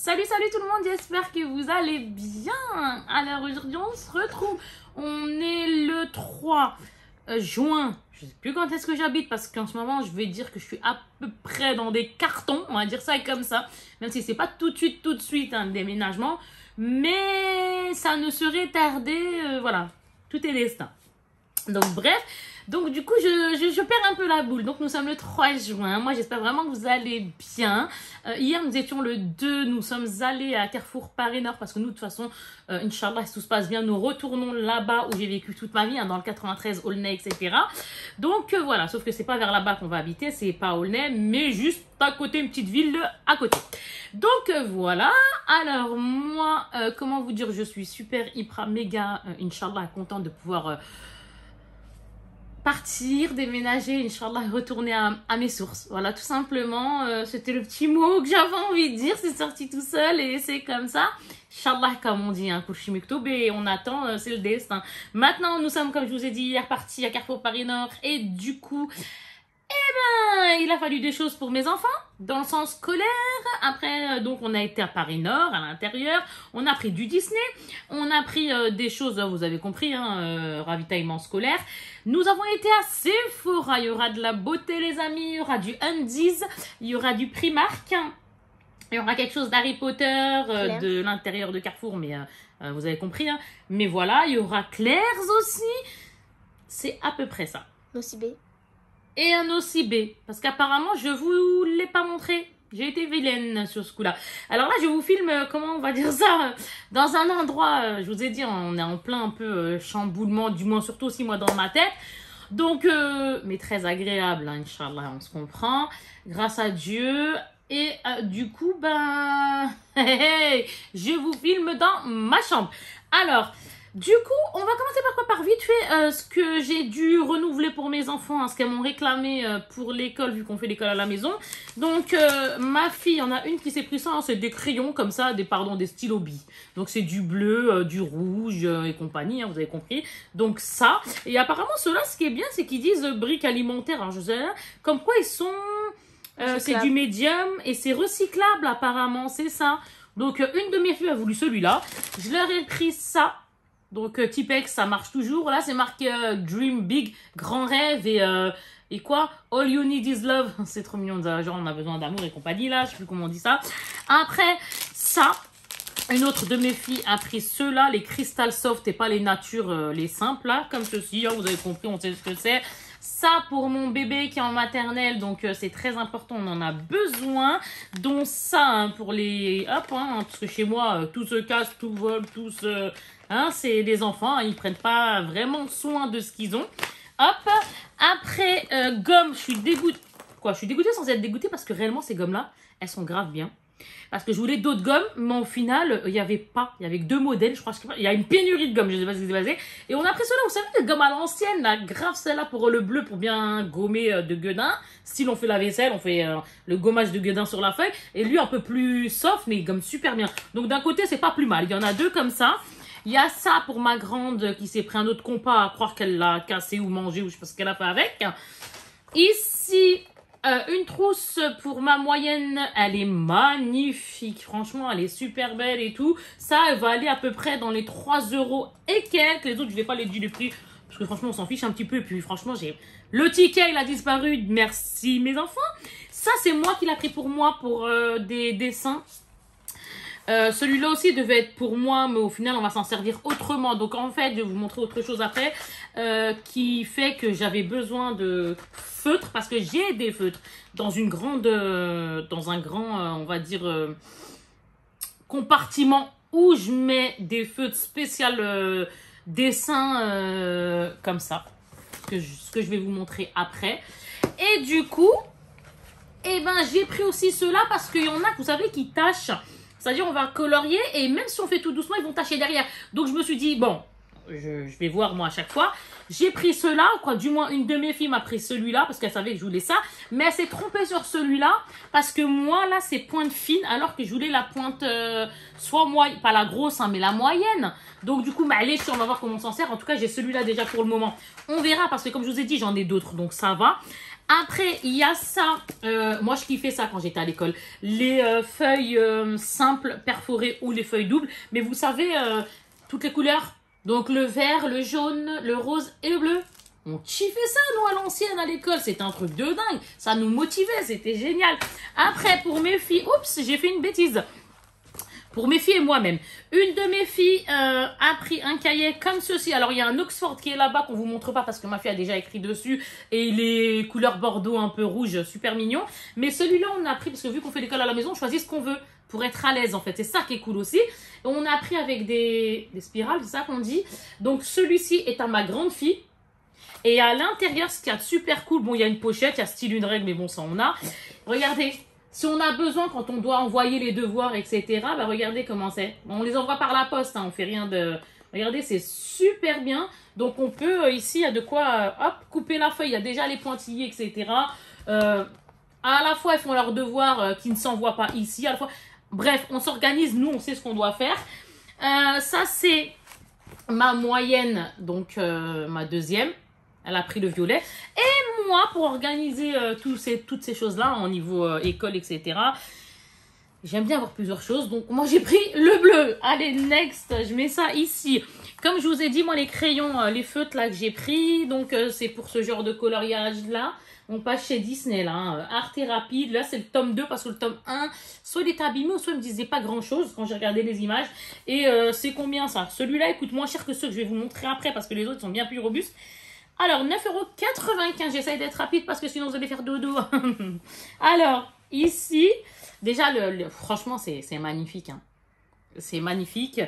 Salut tout le monde, j'espère que vous allez bien. Alors aujourd'hui on se retrouve, on est le 3 juin. Je ne sais plus quand est-ce que j'habite parce qu'en ce moment je vais dire que je suis à peu près dans des cartons, on va dire ça comme ça. Même si c'est pas tout de suite un déménagement, mais ça ne serait tardé, voilà, tout est destin. Donc bref, donc du coup je perds un peu la boule. Donc nous sommes le 3 juin, moi j'espère vraiment que vous allez bien. Hier nous étions le 2, nous sommes allés à Carrefour Paris Nord parce que nous de toute façon, Inch'Allah si tout se passe bien, nous retournons là-bas où j'ai vécu toute ma vie, hein, dans le 93, Aulnay, etc. Donc voilà, sauf que c'est pas vers là-bas qu'on va habiter, c'est pas Aulnay, mais juste à côté, une petite ville à côté. Donc voilà, alors moi, comment vous dire, je suis super, hyper, méga, Inch'Allah, contente de pouvoir... partir, déménager, Inch'Allah, retourner à mes sources. Voilà, tout simplement, c'était le petit mot que j'avais envie de dire, c'est sorti tout seul et c'est comme ça. Inch'Allah, comme on dit, un couchi miktoub et on attend, c'est le destin. Maintenant, nous sommes, comme je vous ai dit hier, partis à Carrefour Paris Nord et du coup, il a fallu des choses pour mes enfants, dans le sens scolaire. Après, donc, on a été à Paris Nord, à l'intérieur. On a pris du Disney. On a pris des choses, vous avez compris, hein, ravitaillement scolaire. Nous avons été à Sephora. Il y aura de la beauté, les amis. Il y aura du Undies. Il y aura du Primark. Il y aura quelque chose d'Harry Potter, de l'intérieur de Carrefour, mais vous avez compris. Hein. Mais voilà, il y aura Claire's aussi. C'est à peu près ça. Nocibé. Et un OCB, parce qu'apparemment je vous l'ai pas montré, j'ai été vilaine sur ce coup là. Alors là je vous filme, comment on va dire ça, dans un endroit, je vous ai dit on est en plein un peu chamboulement, du moins surtout aussi moi dans ma tête, donc mais très agréable, hein, Inch'Allah, on se comprend, grâce à Dieu. Et du coup ben je vous filme dans ma chambre. Alors du coup, on va commencer par quoi? Par vite fait, ce que j'ai dû renouveler pour mes enfants, hein, ce qu'elles m'ont réclamé pour l'école, vu qu'on fait l'école à la maison. Donc, ma fille, il y en a une qui s'est pris ça, hein, c'est des crayons comme ça, des stylos billes. Donc, c'est du bleu, du rouge et compagnie, hein, vous avez compris. Donc, ça. Et apparemment, ceux-là, ce qui est bien, c'est qu'ils disent briques alimentaires. Alors, je sais pas, comme quoi ils sont... c'est du médium et c'est recyclable, apparemment, c'est ça. Donc, une de mes filles a voulu celui-là. Je leur ai pris ça. Donc, Tipex, ça marche toujours. Là, c'est marqué Dream Big, grand rêve et quoi? All you need is love. C'est trop mignon, genre on a besoin d'amour et compagnie, là. Je sais plus comment on dit ça. Après, ça, une autre de mes filles a pris ceux-là, les Crystal Soft et pas les Nature, les simples, là, comme ceci. Hein, vous avez compris, on sait ce que c'est. Ça pour mon bébé qui est en maternelle, donc c'est très important, on en a besoin. Dont ça, hein, pour les... Hop, hein, parce que chez moi, tout se casse, tout vole, tout se... Hein, c'est des enfants, hein, ils prennent pas vraiment soin de ce qu'ils ont. Hop, après, gomme, je suis dégoûtée. Quoi, je suis dégoûtée sans être dégoûtée parce que réellement, ces gommes-là, elles sont grave bien. Parce que je voulais d'autres gommes, mais au final, il n'y avait pas. Il y avait que 2 modèles, je crois. Il y a une pénurie de gommes, je ne sais pas ce qui s'est passé. Et on a pris ceux-là, vous savez, les gommes à l'ancienne, là, grave celle-là pour le bleu, pour bien gommer de gueudin. Style, on fait la vaisselle, on fait le gommage de gueudin sur la feuille. Et lui, un peu plus soft, mais il gomme super bien. Donc d'un côté, c'est pas plus mal. Il y en a 2 comme ça. Il y a ça pour ma grande qui s'est pris un autre compas à croire qu'elle l'a cassé ou mangé ou je sais pas ce qu'elle a fait avec. Ici, une trousse pour ma moyenne. Elle est magnifique. Franchement, elle est super belle et tout. Ça, elle va aller à peu près dans les 3 € et quelques. Les autres, je vais pas les dire les prix. Parce que franchement, on s'en fiche un petit peu. Et puis franchement, le ticket, il a disparu. Merci mes enfants. Ça, c'est moi qui l'a pris pour moi pour des dessins. Celui-là aussi devait être pour moi, mais au final, on va s'en servir autrement. Donc, en fait, je vais vous montrer autre chose après qui fait que j'avais besoin de feutres parce que j'ai des feutres dans une grande, dans un grand, on va dire, compartiment où je mets des feutres spécial dessin comme ça. Ce que je vais vous montrer après. Et du coup, eh ben, j'ai pris aussi ceux-là parce qu'il y en a, vous savez, qui tâchent. C'est-à-dire, on va colorier et même si on fait tout doucement, ils vont tacher derrière. Donc, je me suis dit, bon, je vais voir moi à chaque fois. J'ai pris ceux-là, quoi. Du moins, une de mes filles m'a pris celui-là parce qu'elle savait que je voulais ça. Mais elle s'est trompée sur celui-là parce que moi, là, c'est pointe fine alors que je voulais la pointe, soit moyenne, pas la grosse, hein, mais la moyenne. Donc, du coup, allez, on va voir comment on s'en sert. En tout cas, j'ai celui-là déjà pour le moment. On verra parce que comme je vous ai dit, j'en ai d'autres. Donc, ça va. Après, il y a ça. Moi, je kiffais ça quand j'étais à l'école. Les feuilles simples, perforées ou les feuilles doubles. Mais vous savez, toutes les couleurs. Donc, le vert, le jaune, le rose et le bleu. On kiffait ça, nous, à l'ancienne, à l'école. C'était un truc de dingue. Ça nous motivait. C'était génial. Après, pour mes filles... Oups, j'ai fait une bêtise. Pour mes filles et moi-même. Une de mes filles a pris un cahier comme ceci. Alors, il y a un Oxford qui est là-bas qu'on ne vous montre pas parce que ma fille a déjà écrit dessus. Et les couleurs bordeaux un peu rouge, super mignon. Mais celui-là, on a pris, parce que vu qu'on fait l'école à la maison, on choisit ce qu'on veut pour être à l'aise, en fait. C'est ça qui est cool aussi. Et on a pris avec des spirales, c'est ça qu'on dit. Donc, celui-ci est à ma grande fille. Et à l'intérieur, ce qu'il y a de super cool, bon, il y a une pochette, il y a style une règle, mais bon, ça, on a. Regardez. Si on a besoin, quand on doit envoyer les devoirs, etc., bah regardez comment c'est. On les envoie par la poste, hein, on fait rien de... Regardez, c'est super bien. Donc, on peut, ici, il y a de quoi, hop, couper la feuille. Il y a déjà les pointillés, etc. À la fois, ils font leurs devoirs qui ne s'envoient pas ici. À la fois... Bref, on s'organise, nous, on sait ce qu'on doit faire. Ça, c'est ma moyenne, donc ma deuxième. Elle a pris le violet. Et moi, pour organiser toutes ces choses-là, au niveau école, etc., j'aime bien avoir plusieurs choses. Donc, moi, j'ai pris le bleu. Allez, next, je mets ça ici. Comme je vous ai dit, moi, les crayons, les feutres, là, que j'ai pris. Donc, c'est pour ce genre de coloriage-là. On passe chez Disney, là. Hein. Art et rapide. Là, c'est le tome 2 parce que le tome 1, soit il était abîmé, soit il me disait pas grand-chose quand j'ai regardé les images. Et c'est combien, ça? Celui-là, il coûte moins cher que ceux que je vais vous montrer après parce que les autres sont bien plus robustes. Alors, 9,95 €. J'essaye d'être rapide parce que sinon, vous allez faire dodo. Alors, ici, déjà, franchement, c'est magnifique. Hein. C'est magnifique.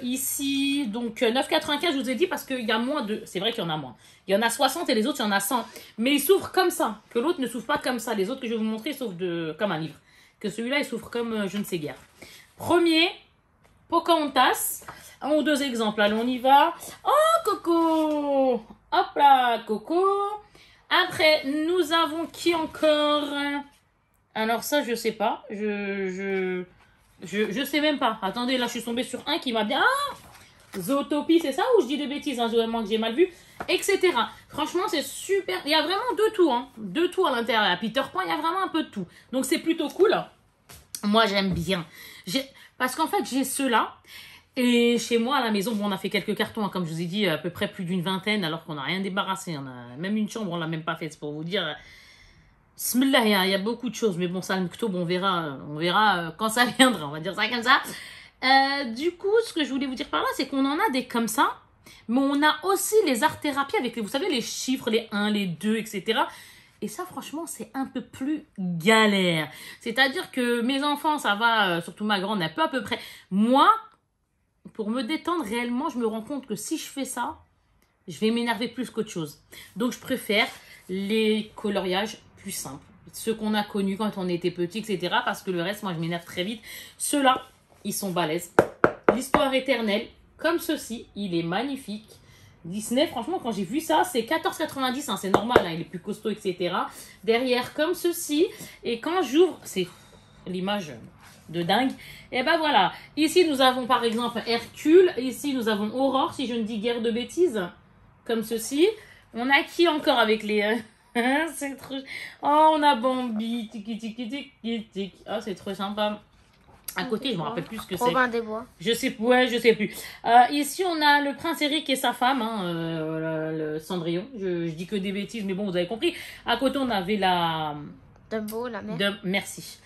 Ici, donc, 9,95 €, je vous ai dit, parce qu'il y a moins de... C'est vrai qu'il y en a moins. Il y en a 60 et les autres, il y en a 100. Mais ils s'ouvrent comme ça. Que l'autre ne s'ouvre pas comme ça. Les autres que je vais vous montrer s'ouvrent comme un livre. Que celui-là, il s'ouvre comme je ne sais guère. Premier, Pocahontas. Un ou deux exemples. Allez, on y va. Oh, Coco! Hop là, Coco. Après, nous avons qui encore? Alors ça, je sais pas. Je sais même pas. Attendez, là, je suis tombée sur un qui m'a bien... Ah, Zootopie, c'est ça ou je dis des bêtises, hein, vraiment que j'ai mal vu, etc. Franchement, c'est super. Il y a vraiment de tout, hein. De tout à l'intérieur. À Peter Pan, il y a vraiment un peu de tout. Donc, c'est plutôt cool. Moi, j'aime bien. Parce qu'en fait, j'ai ceux-là. Et chez moi, à la maison, bon, on a fait quelques cartons, hein, comme je vous ai dit, à peu près plus d'une vingtaine, alors qu'on n'a rien débarrassé. On a même une chambre, on l'a même pas faite, c'est pour vous dire. Bismillah, il y a beaucoup de choses, mais bon, ça, le octobre, on verra quand ça viendra, on va dire ça comme ça. Du coup, ce que je voulais vous dire par là, c'est qu'on en a des comme ça, mais on a aussi les art-thérapies avec, vous savez, les chiffres, les 1, les 2, etc. Et ça, franchement, c'est un peu plus galère. C'est-à-dire que mes enfants, ça va, surtout ma grande, un peu à peu près. Moi, pour me détendre réellement, je me rends compte que si je fais ça, je vais m'énerver plus qu'autre chose. Donc, je préfère les coloriages plus simples. Ceux qu'on a connus quand on était petit, etc. Parce que le reste, moi, je m'énerve très vite. Ceux-là, ils sont balèzes. L'histoire éternelle, comme ceci, il est magnifique. Disney, franchement, quand j'ai vu ça, c'est 14,90 €, hein, c'est normal, hein, il est plus costaud, etc. Derrière, comme ceci. Et quand j'ouvre, c'est l'image de dingue. Et ben voilà. Ici, nous avons par exemple Hercule. Ici, nous avons Aurore, si je ne dis guère de bêtises. Comme ceci. On a qui encore avec les... c'est trop... Oh, on a Bambi. Tiki, tiki, tiki, tiki. Oh, c'est trop sympa. À côté, je me rappelle plus ce que c'est. Robin des Bois. Je sais plus. Ici, on a le prince Eric et sa femme, hein, le Cendrillon. Je dis que des bêtises, mais bon, vous avez compris. À côté, on avait la... Dumbo, la mère. Merci.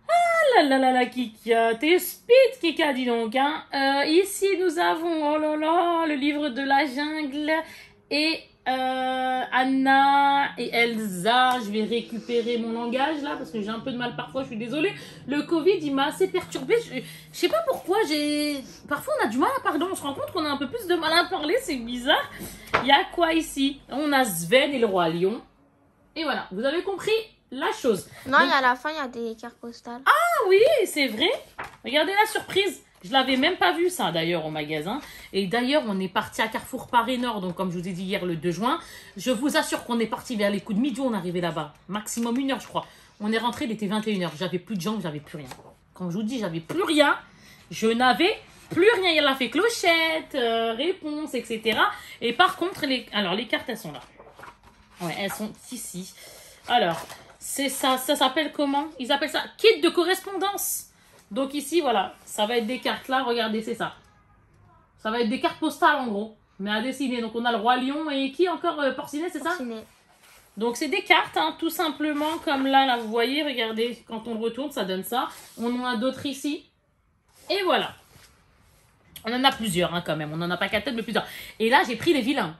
Ah là là là, Kika. T'es speed, Kika, dis donc. Hein. Ici, nous avons, oh là là, le livre de la jungle et... Anna et Elsa. Je vais récupérer mon langage là parce que j'ai un peu de mal parfois, je suis désolée. Le Covid, il m'a assez perturbée. Je sais pas pourquoi, parfois on a du mal à parler. On se rend compte qu'on a un peu plus de mal à parler, c'est bizarre. Il y a quoi ici? On a Sven et le roi lion. Et voilà, vous avez compris la chose. Non, donc, à la fin, il y a des cartes postales. Ah oui, c'est vrai. Regardez la surprise. Je l'avais même pas vu ça d'ailleurs au magasin. Et d'ailleurs, on est parti à Carrefour Paris Nord. Donc comme je vous ai dit hier le 2 juin. Je vous assure qu'on est parti vers les coups de midi. On est arrivé là-bas. Maximum 1 heure je crois. On est rentré, il était 21 h. J'avais plus de jambes, j'avais plus rien. Quand je vous dis j'avais plus rien, je n'avais plus rien. Il a fait clochette, réponse, etc. Et par contre, les cartes elles sont là. Ouais, elles sont ici. Alors, c'est ça. Ça s'appelle comment? Ils appellent ça kit de correspondance. Donc ici, voilà. Ça va être des cartes là. Regardez, c'est ça. Ça va être des cartes postales en gros. Mais à dessiner. Donc on a le roi lion et qui encore Porcinet, c'est ça? Porcinet. Donc c'est des cartes, hein, tout simplement. Comme là, vous voyez. Regardez, quand on le retourne, ça donne ça. On en a d'autres ici. Et voilà. On en a plusieurs hein, quand même. On n'en a pas 4 têtes, mais plusieurs. Et là, j'ai pris les vilains.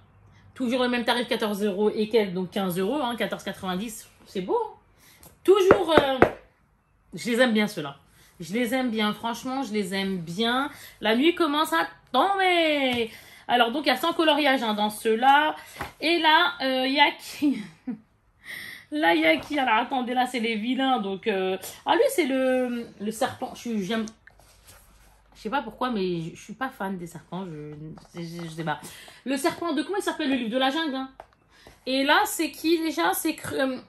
Toujours le même tarif, 14 € et quelques, donc 15 €, hein, 14,90 €. C'est beau. Hein. Toujours, je les aime bien ceux-là. Je les aime bien, franchement, je les aime bien. La nuit commence à tomber. Alors, donc, il y a 100 coloriages hein, dans ceux-là. Et là, il y a qui? Là, il y a qui? Alors, attendez, là, c'est les vilains. Donc, ah, lui, c'est le serpent. J'aime... Je sais pas pourquoi, mais je suis pas fan des serpents. Je sais pas. Le serpent de... Comment il s'appelle le livre? De la jungle. Hein. Et là, c'est qui déjà? C'est...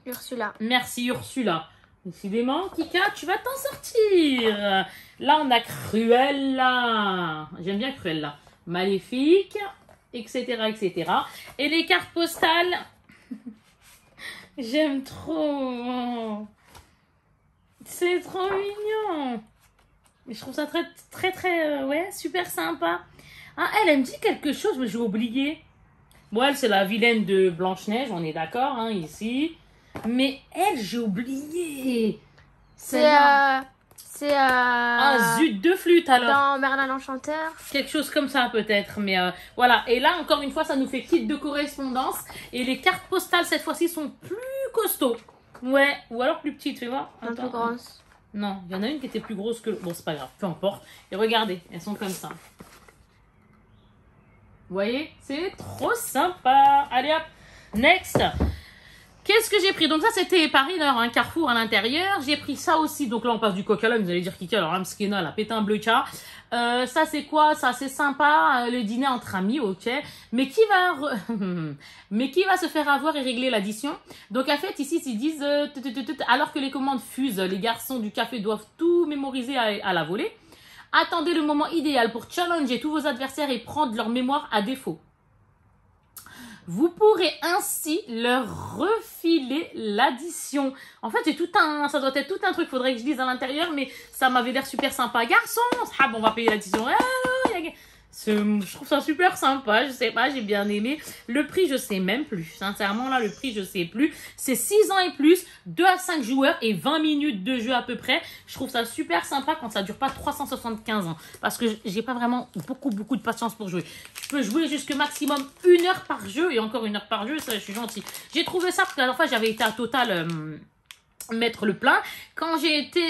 Ursula. Merci Ursula. Décidément, Kika, tu vas t'en sortir. Là, on a Cruella. J'aime bien Cruella. Maléfique, etc., etc. Et les cartes postales... J'aime trop. C'est trop mignon. Mais je trouve ça très, ouais, super sympa. Ah, elle me dit quelque chose, mais j'ai oublié. Bon, elle, c'est la vilaine de Blanche-Neige, on est d'accord, hein, ici. Mais elle, j'ai oublié. C'est... Ah, zut de flûte, alors. Dans Merlin l'Enchanteur. Quelque chose comme ça, peut-être. Mais voilà. Et là, encore une fois, ça nous fait kit de correspondance. Et les cartes postales, cette fois-ci, sont plus costauds. Ouais, ou alors plus petites, tu vois. Un peu grosses. Non, il y en a une qui était plus grosse que... Bon, c'est pas grave, peu importe. Et regardez, elles sont comme ça. Vous voyez? C'est trop sympa. Allez hop, next. Qu'est-ce que j'ai pris? Donc ça, c'était Paris Nord, un Carrefour à l'intérieur. J'ai pris ça aussi. Donc là, on passe du coq à l'âne. Vous allez dire Kika, alors Amskina, la pétin bleu chat. Ça, c'est quoi? Ça, c'est sympa. Le dîner entre amis, ok. Mais qui va... Mais qui va se faire avoir et régler l'addition? Donc, en fait, ici, ils disent... alors que les commandes fusent, les garçons du café doivent tout mémoriser à la volée. Attendez le moment idéal pour challenger tous vos adversaires et prendre leur mémoire à défaut. Vous pourrez ainsi leur refiler l'addition. En fait, j'ai tout un... Ça doit être tout un truc. Faudrait que je lise à l'intérieur, mais ça m'avait l'air super sympa. Garçon, ah bon, on va payer l'addition. Je trouve ça super sympa. Je sais pas, j'ai bien aimé. Le prix, je sais même plus. Sincèrement, là, le prix, je sais plus. C'est 6 ans et plus, 2 à 5 joueurs et 20 minutes de jeu à peu près. Je trouve ça super sympa quand ça dure pas 375 ans. Parce que j'ai pas vraiment beaucoup de patience pour jouer. Je peux jouer jusque maximum 1 heure par jeu. Et encore 1 heure par jeu, ça, je suis gentille. J'ai trouvé ça parce que la dernière fois, j'avais été à Total... mettre le plein. Quand j'ai été,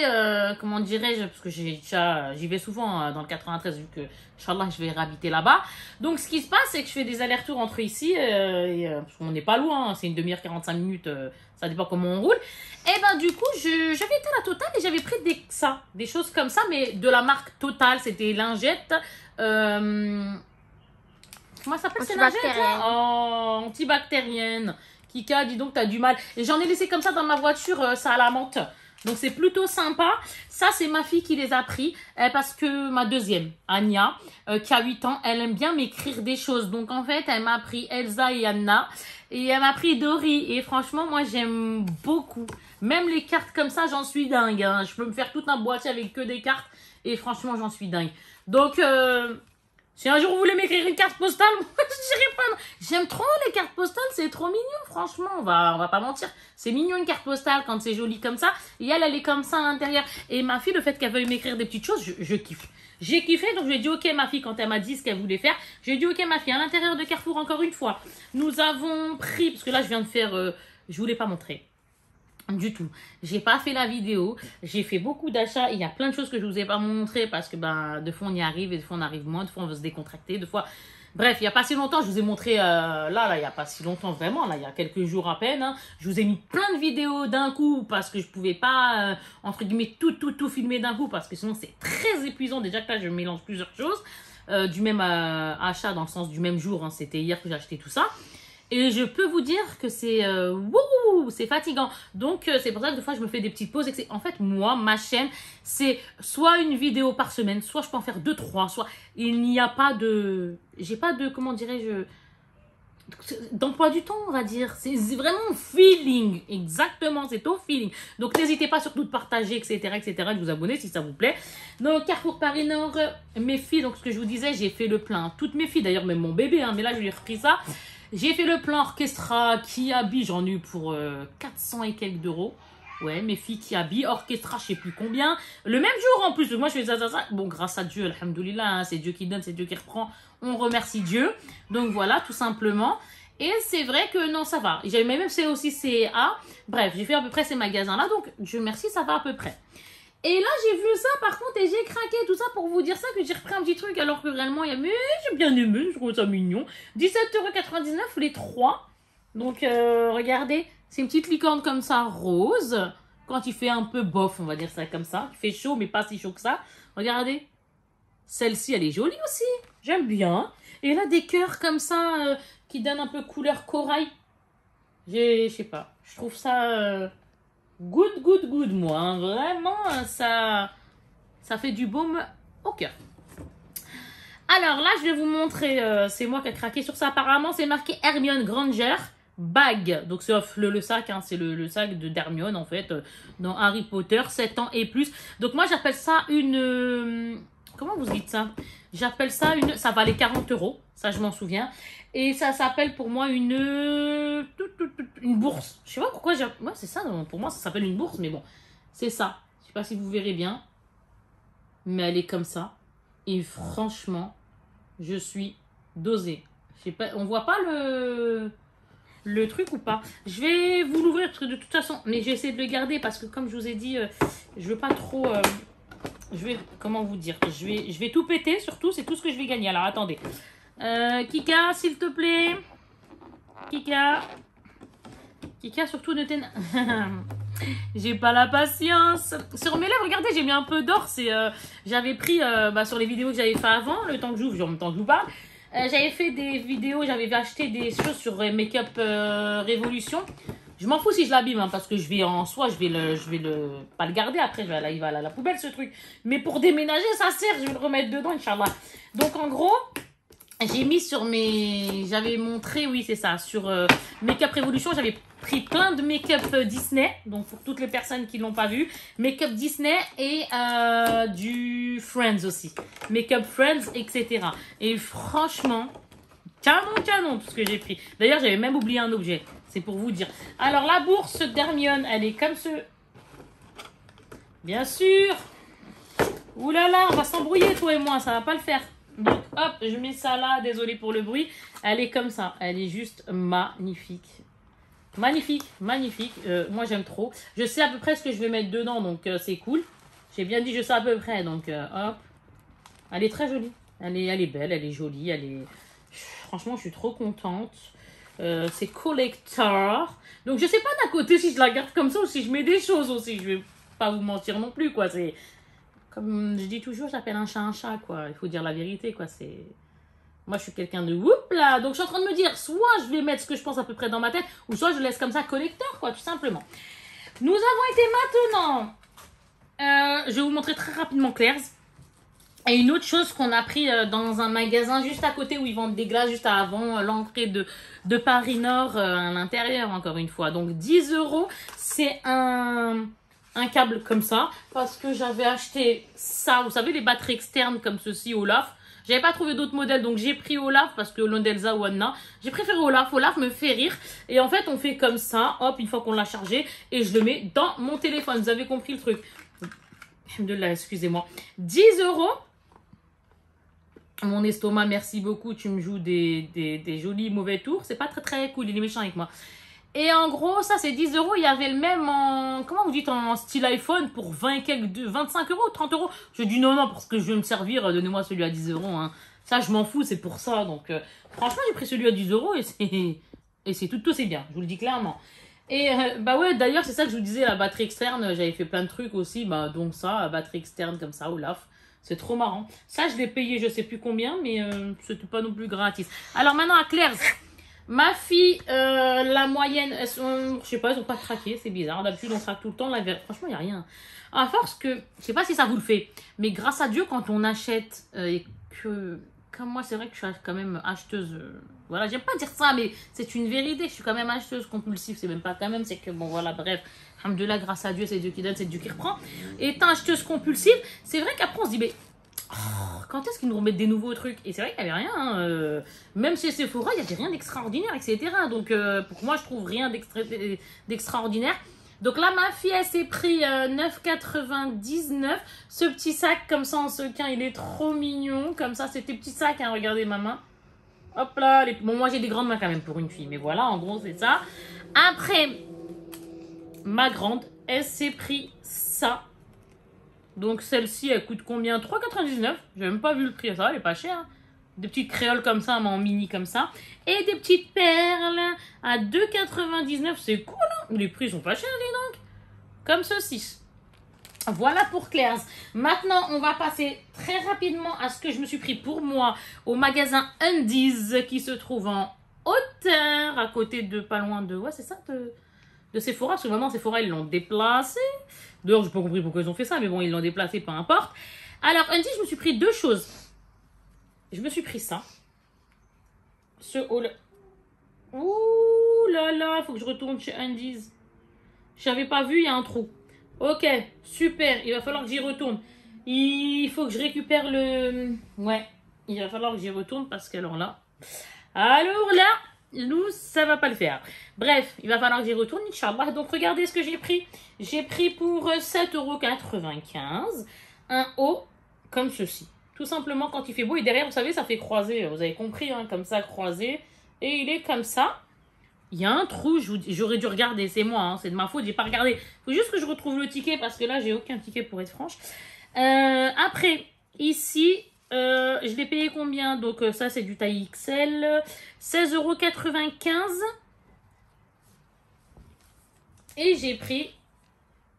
comment dirais-je, parce que j'y vais souvent dans le 93, vu que, Inch'Allah, je vais réhabiter là-bas. Donc, ce qui se passe, c'est que je fais des allers-retours entre ici, parce qu'on n'est pas loin, hein, c'est une demi-heure, 45 minutes, ça dépend comment on roule. Et ben, du coup, j'avais été à la Total et j'avais pris des choses comme ça, mais de la marque Total, c'était lingettes, comment ça s'appelle ces lingettes, là? Oh, antibactérienne. Kika, dis donc, t'as du mal. Et j'en ai laissé comme ça dans ma voiture, ça a la menthe. Donc, c'est plutôt sympa. Ça, c'est ma fille qui les a pris. Parce que ma deuxième, Anya, qui a 8 ans, elle aime bien m'écrire des choses. Donc, en fait, elle m'a pris Elsa et Anna. Et elle m'a pris Dory. Et franchement, moi, j'aime beaucoup. Même les cartes comme ça, j'en suis dingue. Hein. Je peux me faire tout un boîtier avec que des cartes. Et franchement, j'en suis dingue. Donc... si un jour vous voulez m'écrire une carte postale, moi je dirais pas non. J'aime trop les cartes postales, c'est trop mignon, franchement, on va pas mentir. C'est mignon une carte postale quand c'est joli comme ça. Et elle est comme ça à l'intérieur. Et ma fille, le fait qu'elle veuille m'écrire des petites choses, je kiffe. J'ai kiffé, donc j'ai dit ok ma fille quand elle m'a dit ce qu'elle voulait faire. J'ai dit ok ma fille, à l'intérieur de Carrefour encore une fois. Nous avons pris, parce que là je viens de faire, je voulais pas montrer. Du tout. J'ai pas fait la vidéo. J'ai fait beaucoup d'achats. Il y a plein de choses que je vous ai pas montré parce que ben, de fois on y arrive et de fois on arrive moins. De fois on veut se décontracter. De fois... Bref, il y a pas si longtemps, je vous ai montré, là, il y a pas si longtemps vraiment, là, il y a quelques jours à peine. Hein, je vous ai mis plein de vidéos d'un coup parce que je pouvais pas, entre guillemets, tout filmer d'un coup parce que sinon c'est très épuisant. Déjà que là, je mélange plusieurs choses. Du même achat dans le sens du même jour. Hein, c'était hier que j'ai acheté tout ça. Et je peux vous dire que c'est c'est fatigant. Donc, c'est pour ça que des fois, je me fais des petites pauses. Et en fait, moi, ma chaîne, c'est soit une vidéo par semaine, soit je peux en faire 2, 3, soit il n'y a pas de... J'ai pas de, comment dirais-je... d'emploi du temps, on va dire. C'est vraiment feeling. Exactement, c'est au feeling. Donc, n'hésitez pas surtout de partager, etc., de vous abonner si ça vous plaît. Donc, Carrefour Paris Nord, mes filles, donc ce que je vous disais, j'ai fait le plein. Toutes mes filles, d'ailleurs, même mon bébé, hein, mais là, je lui ai repris ça. J'ai fait le plein Orchestra, Kiabi, j'en ai eu pour 400 et quelques d'euros. Ouais, mes filles Kiabi, Orchestra, je sais plus combien. Le même jour en plus, moi je fais ça. Bon, grâce à Dieu, alhamdoulilah, hein, c'est Dieu qui donne, c'est Dieu qui reprend. On remercie Dieu. Donc voilà, tout simplement. Et c'est vrai que non, ça va. J'avais même fait aussi CA. Bref, j'ai fait à peu près ces magasins-là. Donc, Dieu merci, ça va à peu près. Et là, j'ai vu ça par contre et j'ai craqué tout ça pour vous dire ça que j'ai repris un petit truc alors que réellement, il y a... Mais j'ai bien aimé, je trouve ça mignon. 17,99 € les 3. Donc, regardez, c'est une petite licorne comme ça, rose. Quand il fait un peu bof, on va dire ça comme ça. Il fait chaud, mais pas si chaud que ça. Regardez. Celle-ci, elle est jolie aussi. J'aime bien. Et là, des cœurs comme ça qui donnent un peu couleur corail. Je sais pas. Je trouve ça good, moi. Hein. Vraiment, ça fait du baume au cœur. Alors là, je vais vous montrer. C'est moi qui ai craqué sur ça. Apparemment, c'est marqué Hermione Granger. Bag, donc c'est le sac, hein, c'est le sac de d'Hermione en fait, dans Harry Potter, 7 ans et plus. Donc moi j'appelle ça une... comment vous dites ça? J'appelle ça une... ça valait 40 €, ça je m'en souviens. Et ça s'appelle pour moi une bourse. Je sais pas pourquoi j'ai... ouais c'est ça, pour moi ça s'appelle une bourse, mais bon, c'est ça. Je sais pas si vous verrez bien, mais elle est comme ça. Et franchement, je suis dosée. Je sais pas, on voit pas le truc ou pas. Je vais vous l'ouvrir parce que de toute façon, mais j'ai essayé de le garder parce que comme je vous ai dit, je veux pas trop... je vais, comment vous dire, je vais tout péter surtout, c'est tout ce que je vais gagner. Alors attendez. Kika, s'il te plaît. Kika, surtout ne t'énerve. J'ai pas la patience. Sur mes lèvres, regardez, j'ai mis un peu d'or. J'avais pris sur les vidéos que j'avais fait avant, le temps que j'ouvre, en même temps que je vous parle. J'avais fait des vidéos, j'avais acheté des choses sur Make-up Révolution. Je m'en fous si je l'abîme, hein, parce que je vais en soi, je vais pas le garder après, il va à la poubelle ce truc. Mais pour déménager, ça sert, je vais le remettre dedans, Inch'Allah. Donc en gros, j'ai mis sur j'avais montré, oui c'est ça, sur Make-up Révolution, j'avais pris plein de make-up Disney, donc pour toutes les personnes qui l'ont pas vu, make-up Disney et du Friends aussi, make-up Friends, etc. Et franchement, canon tout ce que j'ai pris. D'ailleurs, j'avais même oublié un objet, c'est pour vous dire. Alors la bourse d'Hermione, elle est comme ce... Bien sûr. Ouh là là, on va s'embrouiller toi et moi, ça va pas le faire. Donc hop, je mets ça là, désolé pour le bruit. Elle est comme ça, elle est juste magnifique. Magnifique. Moi j'aime trop. Je sais à peu près ce que je vais mettre dedans, donc c'est cool. J'ai bien dit je sais à peu près, donc hop. Elle est très jolie. Elle est belle, elle est jolie, franchement je suis trop contente. C'est collector. Donc je sais pas d'un côté si je la garde comme ça ou si je mets des choses aussi. Je vais pas vous mentir non plus, quoi. C'est... Comme je dis toujours, j'appelle un chat, quoi. Il faut dire la vérité, quoi. Moi, je suis quelqu'un de whoop là. Donc, je suis en train de me dire, soit je vais mettre ce que je pense à peu près dans ma tête, ou soit je laisse comme ça collector, quoi, tout simplement. Nous avons été maintenant... je vais vous montrer très rapidement Claire's. Et une autre chose qu'on a pris dans un magasin juste à côté où ils vendent des glaces, juste avant l'entrée de Paris Nord, à l'intérieur, encore une fois. Donc, 10 €, c'est un câble comme ça, parce que j'avais acheté ça, vous savez, les batteries externes comme ceci, Olaf. J'avais pas trouvé d'autres modèles, donc j'ai pris Olaf, parce que l'Ondelza ou Anna, j'ai préféré Olaf. Olaf me fait rire, et en fait on fait comme ça, hop, une fois qu'on l'a chargé, et je le mets dans mon téléphone. Vous avez compris le truc. Alhamdoulilah, excusez-moi. 10 €. Mon estomac, merci beaucoup, tu me joues des jolis mauvais tours. C'est pas très cool, il est méchant avec moi. Et en gros, ça c'est 10 €. Il y avait le même en... Comment vous dites, en style iPhone pour 25 €, 30 €. Je dis non, parce que je vais me servir. Donnez-moi celui à 10 €. Hein. Ça, je m'en fous, c'est pour ça. Donc, franchement, j'ai pris celui à 10 € et c'est tout aussi bien. Je vous le dis clairement. Et bah ouais, d'ailleurs, c'est ça que je vous disais, la batterie externe. J'avais fait plein de trucs aussi. Bah, donc ça, la batterie externe comme ça, Olaf. C'est trop marrant. Ça, je l'ai payé, je sais plus combien, mais c'était pas non plus gratis. Alors maintenant, à Claire's. Ma fille, la moyenne, elles sont, je sais pas, elles ont pas craqué, c'est bizarre. D'habitude, on craque tout le temps. Là, franchement, il n'y a rien. À force que, je sais pas si ça vous le fait, mais grâce à Dieu, quand on achète et que comme moi, c'est vrai que je suis quand même acheteuse. Voilà, j'aime pas dire ça, mais c'est une vérité. Je suis quand même acheteuse compulsive. C'est même pas quand même, c'est que bon, voilà, bref. Alhamdoulilah, grâce à Dieu, c'est Dieu qui donne, c'est Dieu qui reprend. Étant acheteuse compulsive, c'est vrai qu'après, on se dit, mais quand est-ce qu'ils nous remettent des nouveaux trucs? Et c'est vrai qu'il n'y avait rien. Hein, même chez Sephora, il n'y avait rien d'extraordinaire, etc. Donc, pour moi, je trouve rien d'extraordinaire. Donc là, ma fille, elle s'est pris 9,99. Ce petit sac, comme ça, en sequin, il est trop mignon. Comme ça, c'est tes petits sacs, hein, regardez ma main. Hop là. Bon, moi, j'ai des grandes mains quand même pour une fille. Mais voilà, en gros, c'est ça. Après, ma grande, elle s'est pris ça. Donc, celle-ci, elle coûte combien? 3,99. J'ai même pas vu le prix. Ça va, elle est pas chère. Hein. Des petites créoles comme ça, mais en mini comme ça. Et des petites perles à 2,99. C'est cool, hein. Les prix sont pas chers, dis donc. Comme ceci. Voilà pour Claire's. Maintenant, on va passer très rapidement à ce que je me suis pris pour moi au magasin Undies qui se trouve en hauteur, à côté de pas loin de... Ouais, c'est ça, de Sephora. Parce que maintenant, Sephora, ils l'ont déplacé. D'ailleurs, j'ai pas compris pourquoi ils ont fait ça, mais bon, ils l'ont déplacé, peu importe. Alors, Undies, je me suis pris deux choses. Je me suis pris ça. Ce haul. Ouh là là, il faut que je retourne chez Undies. Je n'avais pas vu, il y a un trou. Ok, super, il va falloir que j'y retourne. Il faut que je récupère le... Ouais, il va falloir que j'y retourne parce qu'alors là... Alors là, nous, ça va pas le faire. Bref, il va falloir que j'y retourne, Inch'Allah. Donc, regardez ce que j'ai pris. J'ai pris pour 7,95 € un haut comme ceci. Tout simplement quand il fait beau. Et derrière, vous savez, ça fait croiser. Vous avez compris, hein, comme ça, croisé. Et il est comme ça. Il y a un trou, j'aurais dû regarder. C'est moi, hein, c'est de ma faute, j'ai pas regardé. Il faut juste que je retrouve le ticket parce que là, j'ai aucun ticket pour être franche. Après, ici, je l'ai payé combien? Donc, ça, c'est du taille XL. 16,95 €. Et j'ai pris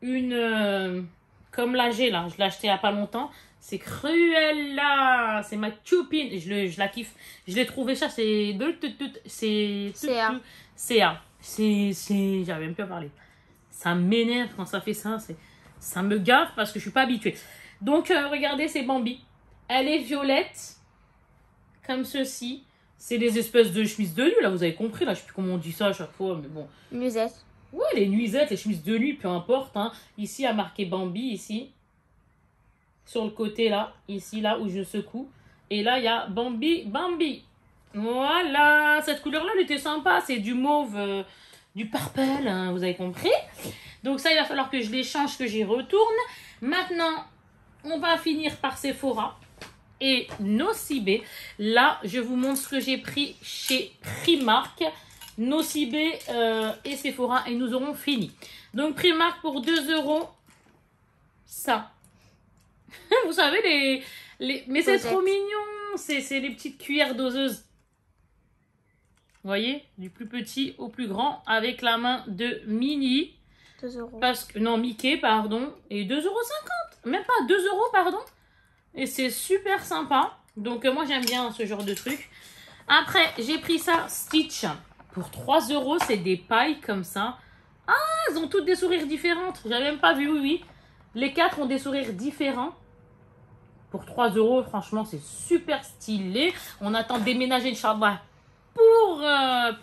une... comme là, j'ai là. Je l'ai acheté il n'y a pas longtemps. C'est Cruella, c'est ma copine, je la kiffe. Je l'ai trouvé ça, c'est CA. CA. J'avais même plus à parler. Ça m'énerve quand ça fait ça, ça me gaffe parce que je suis pas habituée. Donc regardez, c'est Bambi. Elle est violette comme ceci. C'est des espèces de chemises de nuit là, vous avez compris là, je sais plus comment on dit ça à chaque fois, mais bon. Nuisette. Ouais, les nuisettes, les chemises de nuit, peu importe. Hein. Ici, il y a marqué Bambi ici. Sur le côté là, ici là où je secoue. Et là il y a Bambi. Voilà, cette couleur là elle était sympa, c'est du mauve, du purple, hein, vous avez compris. Donc ça il va falloir que je les change, que j'y retourne. Maintenant on va finir par Sephora et Nocibé. Là je vous montre ce que j'ai pris chez Primark, Nocibé et Sephora et nous aurons fini. Donc Primark pour 2 €, ça. Vous savez, mais c'est trop mignon. C'est les petites cuillères doseuses. Vous voyez, du plus petit au plus grand avec la main de Minnie. 2 €. Parce que, non, Mickey, pardon. Et 2,50 €. Même pas 2 €, pardon. Et c'est super sympa. Donc, moi, j'aime bien ce genre de truc. Après, j'ai pris ça, Stitch. Pour 3 €, c'est des pailles comme ça. Ah, elles ont toutes des sourires différentes. J'avais même pas vu, oui. Les 4 ont des sourires différents. Pour 3 €, franchement, c'est super stylé. On attend de déménager, Inch'Allah, pour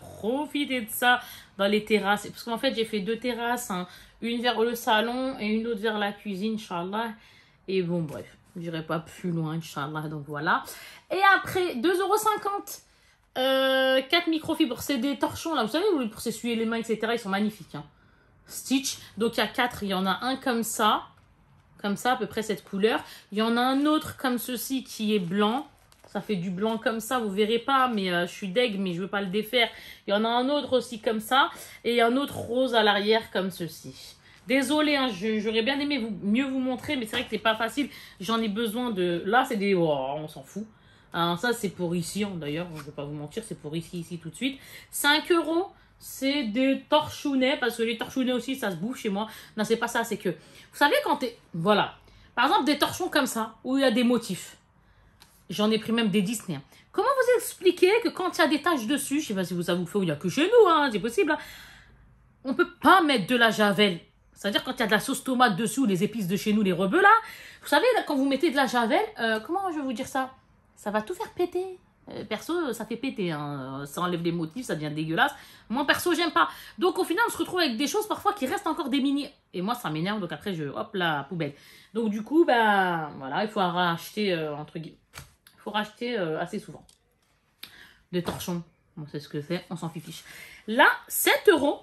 profiter de ça dans les terrasses. Parce qu'en fait, j'ai fait 2 terrasses. Hein. Une vers le salon et une autre vers la cuisine, Inch'Allah. Et bon, bref, je n'irai pas plus loin, Inch'Allah. Donc voilà. Et après, 2,50 €. 4 microfibres. C'est des torchons, là. Vous savez, pour s'essuyer les mains, etc. Ils sont magnifiques. Hein. Stitch. Donc, il y a 4. Il y en a un comme ça. Comme ça, à peu près cette couleur. Il y en a un autre comme ceci qui est blanc. Ça fait du blanc comme ça, vous verrez pas, mais je suis deg, mais je veux pas le défaire. Il y en a un autre aussi comme ça. Et un autre rose à l'arrière comme ceci. Désolée, hein, j'aurais bien aimé mieux vous montrer, mais c'est vrai que c'est pas facile. J'en ai besoin de... Là, c'est des... Oh, on s'en fout. Hein, ça, c'est pour ici, hein, d'ailleurs. Je vais pas vous mentir, c'est pour ici, tout de suite. 5 €. C'est des torchounets, parce que les torchounets aussi, ça se bouffe chez moi. Non, c'est pas ça, c'est que... Vous savez, quand t'es... Voilà. Par exemple, des torchons comme ça, où il y a des motifs. J'en ai pris même des Disney. Hein. Comment vous expliquer que quand il y a des taches dessus, je sais pas si ça vous fait ou il n'y a que chez nous, hein, c'est possible. Hein, on peut pas mettre de la javel. C'est-à-dire quand il y a de la sauce tomate dessus, ou les épices de chez nous, les rebeux là. Vous savez, là, quand vous mettez de la javel, comment je vais vous dire ça? ça va tout faire péter. Perso, ça fait péter, hein. Ça enlève les motifs, ça devient dégueulasse. Moi, perso, j'aime pas. Donc, au final, on se retrouve avec des choses parfois qui restent encore des mini. Et moi, ça m'énerve, donc après, hop, la poubelle. Donc, du coup, bah, voilà, il faut racheter, entre guillemets. Il faut racheter assez souvent. Des torchons, on sait ce que c'est, on s'en fiche. Là, 7 €,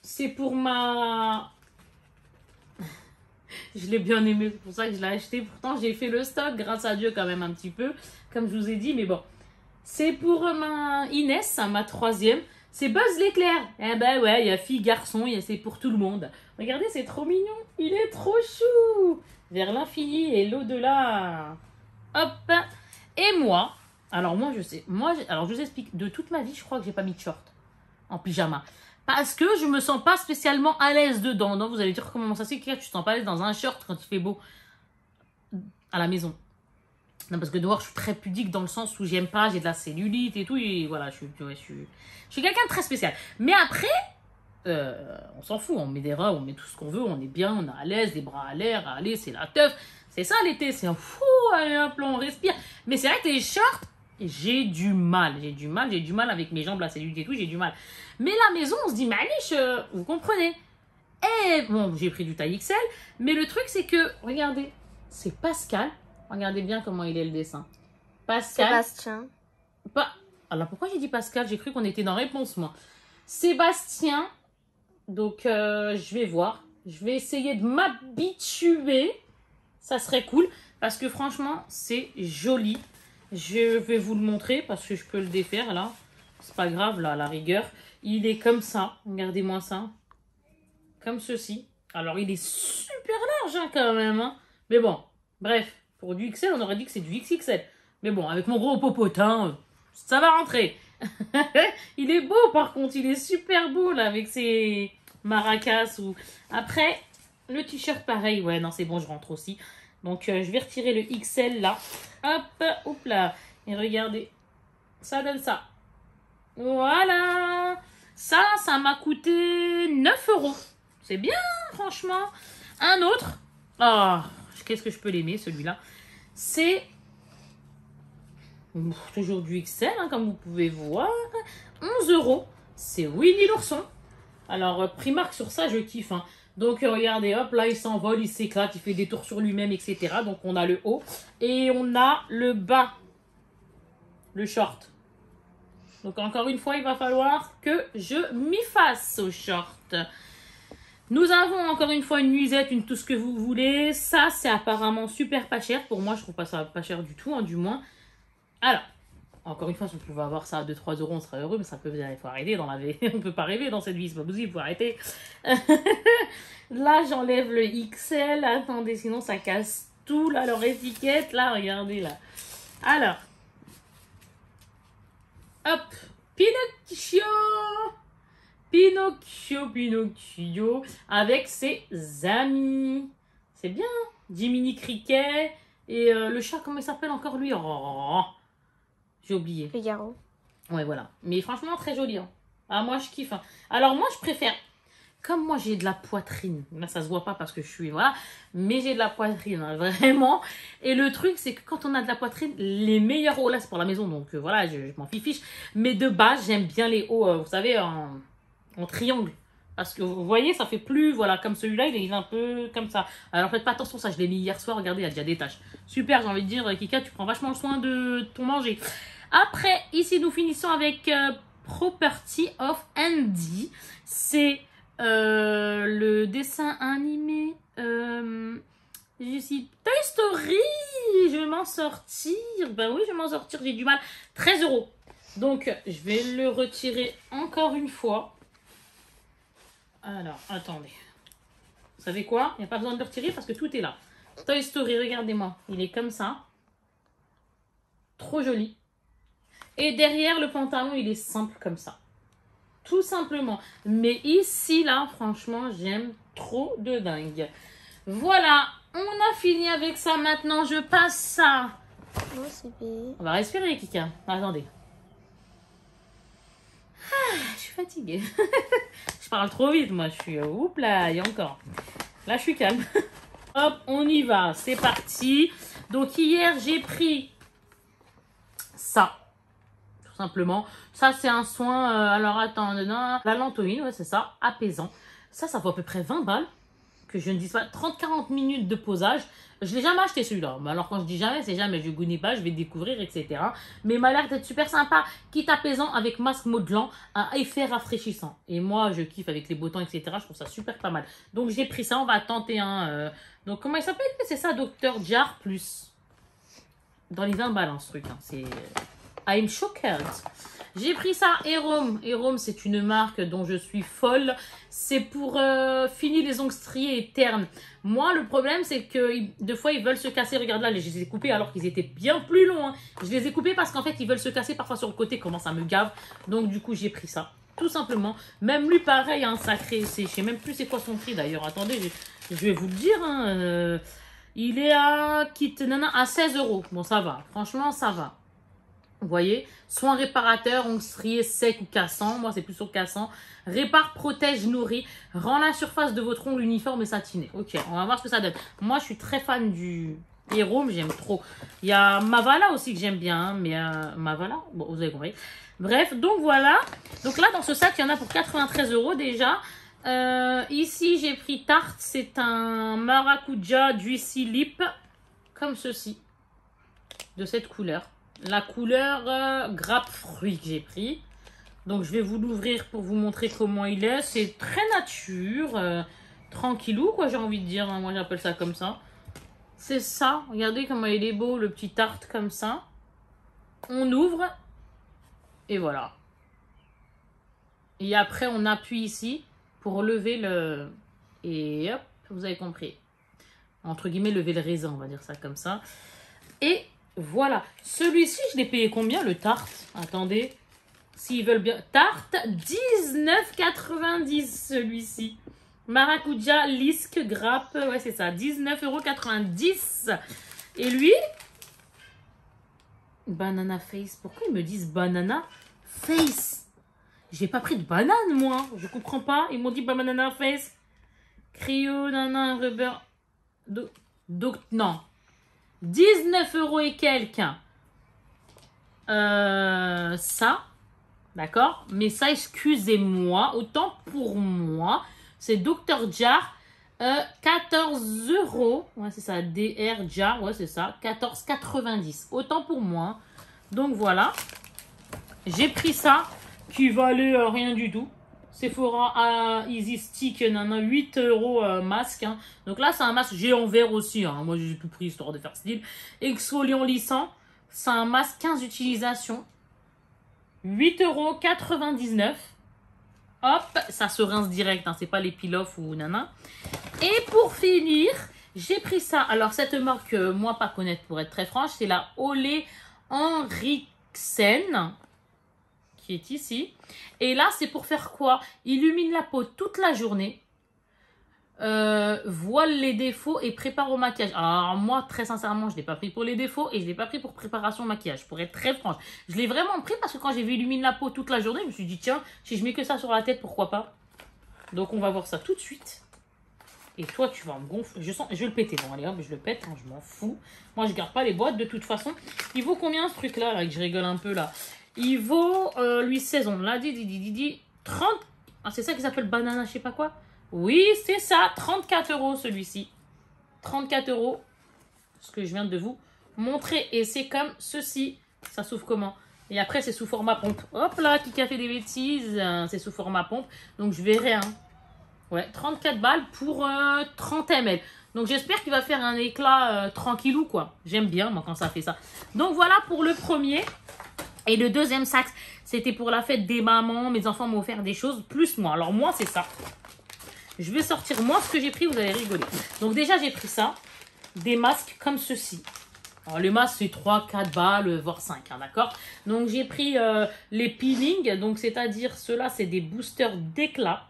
c'est pour ma... Je l'ai bien aimé, c'est pour ça que je l'ai acheté. Pourtant, j'ai fait le stock, grâce à Dieu, quand même, un petit peu, comme je vous ai dit, mais bon. C'est pour ma Inès, ma 3e. C'est Buzz l'éclair. Eh ben ouais, il y a fille, garçon, c'est pour tout le monde. Regardez, c'est trop mignon. Il est trop chou. Vers l'infini et l'au-delà. Hop. Et moi, alors moi, je sais. Alors, je vous explique. De toute ma vie, je crois que j'ai pas mis de short en pyjama. Parce que je me sens pas spécialement à l'aise dedans. Donc, vous allez dire comment ça se fait que tu te sens pas à l'aise dans un short quand il fait beau à la maison. Non, parce que dehors, je suis très pudique dans le sens où j'aime pas, j'ai de la cellulite et tout. Et voilà, je suis quelqu'un de très spécial. Mais après, on s'en fout. On met des robes, on met tout ce qu'on veut. On est bien, on est à l'aise, des bras à l'air. Allez, c'est la teuf. C'est ça l'été, c'est un fou. Allez, hop là, on respire. Mais c'est vrai que les shorts, j'ai du mal. J'ai du mal avec mes jambes, la cellulite et tout. J'ai du mal. Mais la maison, on se dit, mais allez, vous comprenez. Et bon, j'ai pris du taille XL. Mais le truc, c'est que, regardez, c'est Pascal. Regardez bien comment il est le dessin. Pascal. Sébastien. Alors pourquoi j'ai dit Pascal? J'ai cru qu'on était dans réponse, moi. Sébastien. Donc je vais voir. Je vais essayer de m'habituer. Ça serait cool. Parce que franchement, c'est joli. Je vais vous le montrer parce que je peux le défaire là. C'est pas grave là, à la rigueur. Il est comme ça. Regardez-moi ça. Comme ceci. Alors il est super large hein, quand même. Hein. Mais bon, bref. Pour du XL, on aurait dit que c'est du XXL. Mais bon, avec mon gros popotin, ça va rentrer. Il est beau par contre, il est super beau là avec ses maracas. Après, le t-shirt pareil. Ouais, non, c'est bon, je rentre aussi. Donc, je vais retirer le XL là. Hop, hop là. Et regardez, ça donne ça. Voilà. Ça m'a coûté 9 €. C'est bien, franchement. Un autre. Oh, qu'est-ce que je peux l'aimer, celui-là. C'est toujours du XL, hein, comme vous pouvez voir. 11 €. C'est Winnie l'ourson. Alors, Primark, sur ça, je kiffe. Hein. Donc, regardez, hop, là, il s'envole, il s'éclate, il fait des tours sur lui-même, etc. Donc, on a le haut. Et on a le bas. Le short. Donc, encore une fois, il va falloir que je m'y fasse au short. Nous avons encore une fois une nuisette, tout ce que vous voulez. Ça, c'est apparemment super pas cher. Pour moi, je trouve pas ça pas cher du tout, hein, du moins. Alors, encore une fois, si on pouvait avoir ça à 2-3 €, on serait heureux. Mais ça peut, il faut arrêter dans la vie. On peut pas rêver dans cette vie, c'est pas possible, il faut arrêter. Là, j'enlève le XL. Attendez, sinon ça casse tout, là, leur étiquette. Là, regardez, là. Alors. Hop. Pinocchio, avec ses amis. C'est bien. Jiminy Cricket. Et le chat, comment il s'appelle encore lui? Oh, j'ai oublié. Figaro. Ouais, voilà. Mais franchement, très joli. Hein. Ah, moi, je kiffe. Hein. Alors, moi, je préfère... Comme moi, j'ai de la poitrine. Là, ça se voit pas parce que je suis... Voilà. Mais j'ai de la poitrine, hein, vraiment. Et le truc, c'est que quand on a de la poitrine, les meilleurs hauts, là, c'est pour la maison. Donc, voilà, je m'en fiche. Mais de base, j'aime bien les hauts, vous savez, en triangle. Parce que, vous voyez, ça fait plus... Voilà, comme celui-là, il est un peu comme ça. Alors, faites pas attention, ça, je l'ai mis hier soir. Regardez, il y a déjà des taches. Super, j'ai envie de dire, Kika, tu prends vachement le soin de ton manger. Après, ici, nous finissons avec Property of Andy. C'est... le dessin animé je suis Toy Story, je vais m'en sortir. Ben oui, je vais m'en sortir, j'ai du mal. 13 €. Donc, je vais le retirer encore une fois. Alors, attendez. Vous savez quoi? Il n'y a pas besoin de le retirer parce que tout est là. Toy Story, regardez-moi. Il est comme ça. Trop joli. Et derrière, le pantalon, il est simple comme ça. Tout simplement. Mais ici, là, franchement, j'aime trop de dingue. Voilà, on a fini avec ça. Maintenant, je passe ça. On va respirer, Kika. Attendez. Ah, je suis fatiguée. Je parle trop vite, moi. Je suis... Oups là, et encore. Là, je suis calme. Hop, on y va. C'est parti. Donc, hier, j'ai pris ça. Tout simplement. Ça, c'est un soin, alors attends, la lantoïne, ouais, c'est ça, apaisant. Ça vaut à peu près 20 balles. Que je ne dise pas, 30-40 minutes de posage. Je l'ai jamais acheté celui-là. Mais alors quand je dis jamais, c'est jamais. Je ne connais pas, je vais découvrir, etc. Mais il m'a l'air d'être super sympa. Kit apaisant avec masque modelant, un effet rafraîchissant. Et moi, je kiffe avec les boutons, etc. Je trouve ça super pas mal. Donc j'ai pris ça, on va tenter un... Donc comment il s'appelle? C'est ça, Dr. Jar Plus. Dans les 20 balles, hein, ce truc. Hein. C'est... I'm shocked. J'ai pris ça, Erom. Erom, c'est une marque dont je suis folle. C'est pour finir les ongles striés et ternes. Moi, le problème, c'est que deux fois, ils veulent se casser. Regarde là, je les ai coupés alors qu'ils étaient bien plus longs. Hein. Je les ai coupés parce qu'en fait, ils veulent se casser parfois sur le côté. Comment ça me gave. Donc, du coup, j'ai pris ça. Tout simplement. Même lui, pareil, un sacré. Je sais même plus c'est quoi son prix d'ailleurs. Attendez, je vais vous le dire. Hein. Il est à 16 €. Bon, ça va. Franchement, ça va. Vous voyez, soin réparateur, ongles striés, secs ou cassants. Moi, c'est plus sur cassant. Répare, protège, nourrit. Rend la surface de votre ongle uniforme et satiné. Ok, on va voir ce que ça donne. Moi, je suis très fan du Héros, j'aime trop. Il y a Mavala aussi que j'aime bien. Hein, mais Mavala, bon, vous avez compris. Bref, donc voilà. Donc là, dans ce sac, il y en a pour 93 € déjà. Ici, j'ai pris Tarte. C'est un maracuja juicy lip. Comme ceci. De cette couleur. La couleur grappe fruit que j'ai pris. Donc, je vais vous l'ouvrir pour vous montrer comment il est. C'est très nature. Tranquillou, quoi, j'ai envie de dire. Hein. Moi, j'appelle ça comme ça. C'est ça. Regardez comment il est beau, le petit tarte comme ça. On ouvre. Et voilà. Et après, on appuie ici pour lever le... Et hop, vous avez compris. Entre guillemets, lever le raisin, on va dire ça comme ça. Et... voilà. Celui-ci, je l'ai payé combien, le tarte? Attendez. S'ils veulent bien. Tarte, 19,90 celui-ci. Maracuja, lisque, grappe. Ouais, c'est ça. 19,90 €. Et lui? Banana face. Pourquoi ils me disent banana face? J'ai pas pris de banane, moi. Je comprends pas. Ils m'ont dit banana face. Cryo, nana, rubber. Non. 19 € et quelques. Ça. D'accord. Mais ça, excusez-moi. Autant pour moi. C'est Dr. Jar. 14 €. Ouais, c'est ça. DR Jar. Ouais, c'est ça. 14,90 €. Autant pour moi. Donc, voilà. J'ai pris ça. Qui valait rien du tout. Sephora à Easy Stick, 8 € masque. Hein. Donc là, c'est un masque géant vert aussi. Hein. Moi, j'ai tout pris histoire de faire style. Exfoliant lissant. C'est un masque 15 utilisations. 8,99 €. Hop, ça se rince direct. Hein. C'est pas les peel-off ou nana. Et pour finir, j'ai pris ça. Alors, cette marque, moi, pas connaître pour être très franche, c'est la Olé Henriksen. Qui est ici. Et là, c'est pour faire quoi? Illumine la peau toute la journée. Voile les défauts et prépare au maquillage. Alors moi, très sincèrement, je ne l'ai pas pris pour les défauts et je ne l'ai pas pris pour préparation au maquillage. Pour être très franche. Je l'ai vraiment pris parce que quand j'ai vu illumine la peau toute la journée, je me suis dit, tiens, si je mets que ça sur la tête, pourquoi pas? Donc on va voir ça tout de suite. Et toi, tu vas me gonfler. Je vais le péter. Bon, allez hop, je le pète. Hein, je m'en fous. Moi, je garde pas les boîtes de toute façon. Il vaut combien ce truc-là, là, que je rigole un peu là? Il vaut, lui, saison. Là, 30. Ah, c'est ça qui s'appelle banana, je sais pas quoi. Oui, c'est ça. 34 € celui-ci. 34 €. Ce que je viens de vous montrer. Et c'est comme ceci. Ça s'ouvre comment? Et après, c'est sous format pompe. Hop là, qui a fait des bêtises. C'est sous format pompe. Donc, je verrai. Hein. Ouais, 34 balles pour 30 ml. Donc, j'espère qu'il va faire un éclat tranquillou, quoi. J'aime bien, moi, quand ça fait ça. Donc, voilà pour le premier. Et le deuxième sac, c'était pour la fête des mamans. Mes enfants m'ont offert des choses, plus moi. Alors, moi, c'est ça. Je vais sortir, moi, ce que j'ai pris. Vous allez rigoler. Donc, déjà, j'ai pris ça. Des masques comme ceci. Alors, les masques, c'est 3, 4 balles, voire 5, hein, d'accord? Donc, j'ai pris les peelings. Donc, c'est-à-dire, ceux-là, c'est des boosters d'éclat.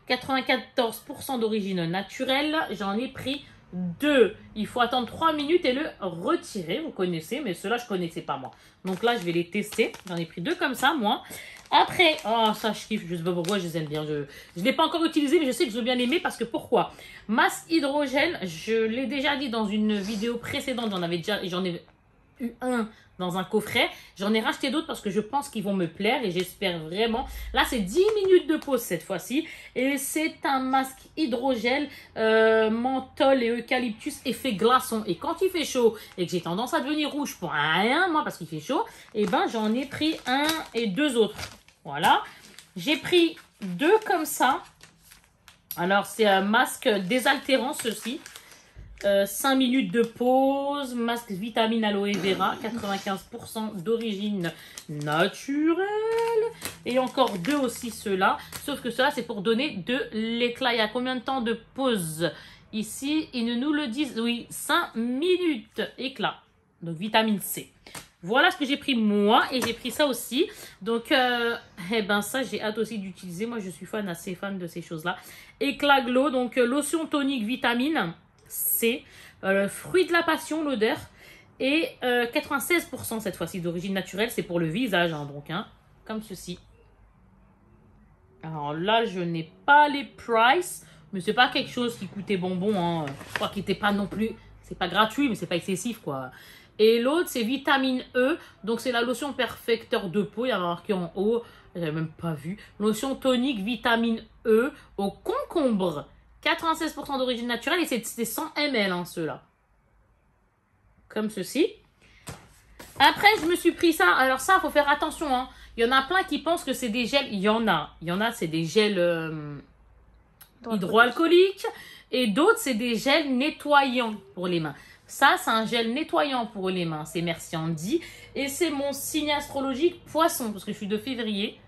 94% d'origine naturelle. J'en ai pris 2. Il faut attendre 3 minutes et le retirer. Vous connaissez, mais ceux-là, je ne connaissais pas, moi. Donc là, je vais les tester. J'en ai pris 2 comme ça, moi. Après, oh, ça, je kiffe. Je ne sais pas pourquoi, je les aime bien. Je ne l'ai pas encore utilisé, mais je sais que je veux bien l'aimer parce que pourquoi? Masque hydrogène, je l'ai déjà dit dans une vidéo précédente. J'en ai eu un dans un coffret. J'en ai racheté d'autres parce que je pense qu'ils vont me plaire et j'espère vraiment. Là, c'est 10 minutes de pause cette fois-ci. Et c'est un masque hydrogel, menthol et eucalyptus effet glaçon. Et quand il fait chaud et que j'ai tendance à devenir rouge pour rien, moi, parce qu'il fait chaud, et ben j'en ai pris un et deux autres. Voilà. J'ai pris deux comme ça. Alors, c'est un masque désaltérant, ceci. 5 minutes de pause, masque vitamine aloe vera, 95% d'origine naturelle. Et encore deux aussi ceux-là. Sauf que ceux-là, c'est pour donner de l'éclat. Il y a combien de temps de pause? Ici, ils nous le disent. Oui, 5 minutes éclat. Donc, vitamine C. Voilà ce que j'ai pris moi et j'ai pris ça aussi. Donc, eh ben ça, j'ai hâte aussi d'utiliser. Moi, je suis assez fan de ces choses-là. Éclat glow, donc lotion tonique vitamine C, fruit de la passion, l'odeur. Et 96% cette fois-ci d'origine naturelle. C'est pour le visage, hein, donc, hein, comme ceci. Alors là, je n'ai pas les prices. Mais c'est pas quelque chose qui coûtait bonbon. Hein. Je crois qu'il n'était pas non plus... C'est pas gratuit, mais c'est pas excessif, quoi. Et l'autre, c'est vitamine E. Donc, c'est la lotion perfecteur de peau. Il y a marqué en haut. J'avais même pas vu. Lotion tonique vitamine E au concombre. 96% d'origine naturelle. Et c'est 100 ml, hein, ceux-là. Comme ceci. Après, je me suis pris ça. Alors ça, il faut faire attention. Hein. Il y en a plein qui pensent que c'est des gels. Il y en a, c'est des gels hydroalcooliques. Et d'autres, c'est des gels nettoyants pour les mains. Ça, c'est un gel nettoyant pour les mains. C'est Merci Andy. Et c'est mon signe astrologique poisson. Parce que je suis de février.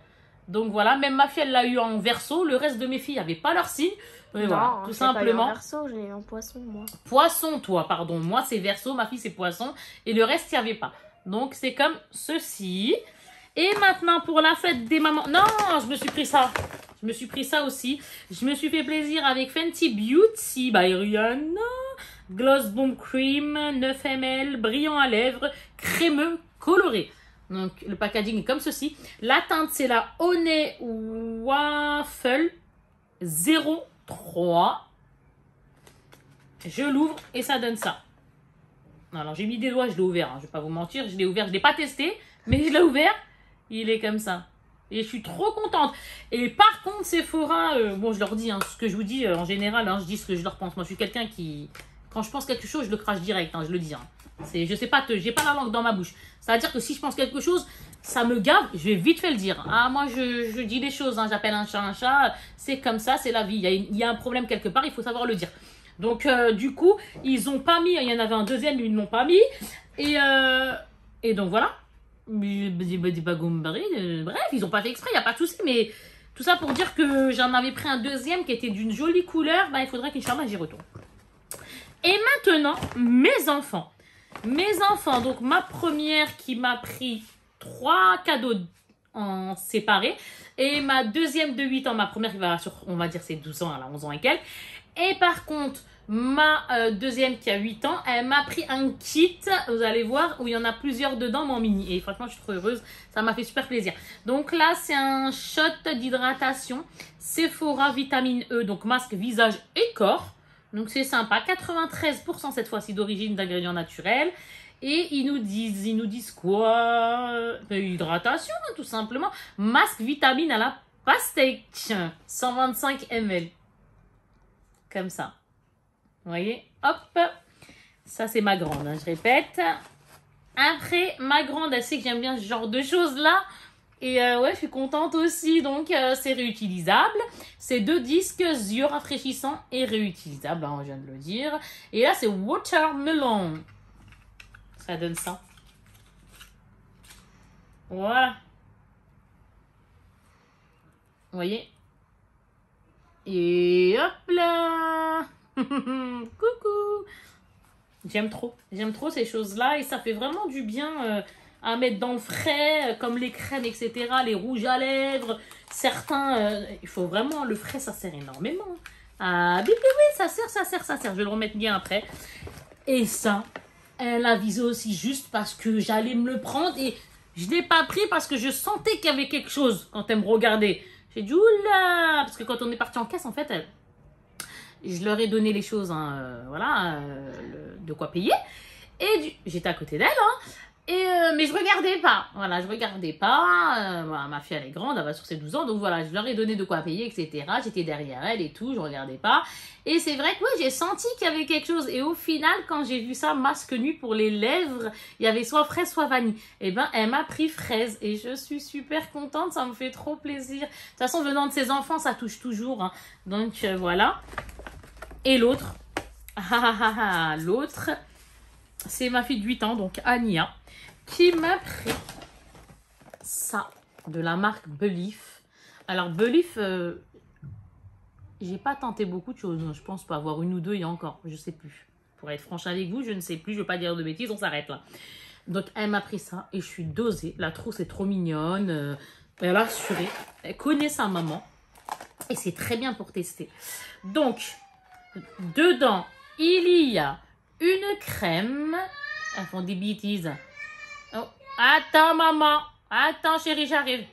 Donc voilà, même ma fille, elle l'a eu en verso. Le reste de mes filles n'avaient pas leur signe. Mais voilà, tout simplement. Pas eu en verso, j'ai eu en poisson, moi. Poisson, toi, pardon. Moi, c'est verso. Ma fille, c'est poisson. Et le reste, il n'y avait pas. Donc, c'est comme ceci. Et maintenant, pour la fête des mamans... Non, je me suis pris ça. Je me suis pris ça aussi. Je me suis fait plaisir avec Fenty Beauty by Rihanna. Gloss Bomb Cream, 9 ml, brillant à lèvres, crémeux, coloré. Donc, le packaging est comme ceci. La teinte, c'est la Honey Waffle 03. Je l'ouvre et ça donne ça. Alors, j'ai mis des doigts, je l'ai ouvert. Hein, je ne vais pas vous mentir, je l'ai ouvert. Je ne l'ai pas testé, mais je l'ai ouvert. Il est comme ça. Et je suis trop contente. Et par contre, Sephora, bon, je leur dis hein, ce que je vous dis en général. Hein, je dis ce que je leur pense. Moi, je suis quelqu'un qui... Quand je pense quelque chose, je le crache direct, hein, je le dis. Hein. Je sais pas, j'ai pas la langue dans ma bouche. C'est-à-dire que si je pense quelque chose, ça me gave, je vais vite fait le dire. Ah, moi, je dis les choses, hein, j'appelle un chat, c'est comme ça, c'est la vie. Il y a un problème quelque part, il faut savoir le dire. Donc, du coup, ils ont pas mis, il y en avait un deuxième, ils n'ont pas mis. Et donc, voilà. Bref, ils ont pas fait exprès, il n'y a pas de souci, mais tout ça pour dire que j'en avais pris un deuxième qui était d'une jolie couleur, ben, il faudrait qu'Inch'Allah, j'y retourne. Et maintenant, mes enfants. Mes enfants, donc ma première qui m'a pris 3 cadeaux en séparé. Et ma deuxième de 8 ans, ma première qui va sur, on va dire c'est 12 ans, elle a 11 ans et quelques. Et par contre, ma deuxième qui a 8 ans, elle m'a pris un kit, vous allez voir, où il y en a plusieurs dedans, mais en mini. Et franchement, je suis trop heureuse, ça m'a fait super plaisir. Donc là, c'est un shot d'hydratation Sephora vitamine E, donc masque visage et corps. Donc c'est sympa, 93% cette fois-ci d'origine d'ingrédients naturels. Et ils nous disent quoi? Hydratation, hein, tout simplement. Masque vitamine à la pastèque, 125 ml. Comme ça. Vous voyez? Hop. Ça, c'est ma grande, hein, je répète. Après, ma grande, elle sait que j'aime bien ce genre de choses-là. Et ouais, je suis contente aussi. Donc, c'est réutilisable. C'est 2 disques, yeux rafraîchissants et réutilisables. Hein, je viens de le dire. Et là, c'est Watermelon. Ça donne ça. Voilà. Vous voyez? Et hop là. Coucou. J'aime trop ces choses-là. Et ça fait vraiment du bien... à mettre dans le frais, comme les crèmes, etc., les rouges à lèvres, certains, il faut vraiment, le frais, ça sert énormément. Ah, oui, ça sert, je vais le remettre bien après. Et ça, elle a visé aussi juste parce que j'allais me le prendre et je ne l'ai pas pris parce que je sentais qu'il y avait quelque chose quand elle me regardait. J'ai dit, oula, parce que quand on est parti en caisse, en fait, je leur ai donné les choses, hein, voilà, de quoi payer. Et j'étais à côté d'elle, hein. Mais je regardais pas, voilà, je regardais pas, voilà, ma fille elle est grande, elle va sur ses 12 ans, donc voilà, je leur ai donné de quoi payer, etc. J'étais derrière elle et tout, je regardais pas, et c'est vrai que ouais, j'ai senti qu'il y avait quelque chose, et au final, quand j'ai vu ça, masque nuit pour les lèvres, il y avait soit fraise, soit vanille, et ben elle m'a pris fraise, et je suis super contente, ça me fait trop plaisir, de toute façon, venant de ses enfants, ça touche toujours, hein. Donc voilà, et l'autre, l'autre, c'est ma fille de 8 ans, donc Ania, qui m'a pris ça de la marque Belif. Alors Belif, j'ai pas tenté beaucoup de choses, je pense pas avoir une ou deux, il y a encore, je sais plus. Pour être franche avec vous, je ne sais plus, je veux pas dire de bêtises, on s'arrête là. Donc elle m'a pris ça et je suis dosée. La trousse est trop mignonne, elle a assuré, elle connaît sa maman et c'est très bien pour tester. Donc dedans, il y a une crème. Elles font des bêtises. Oh, attends maman, attends chérie, j'arrive.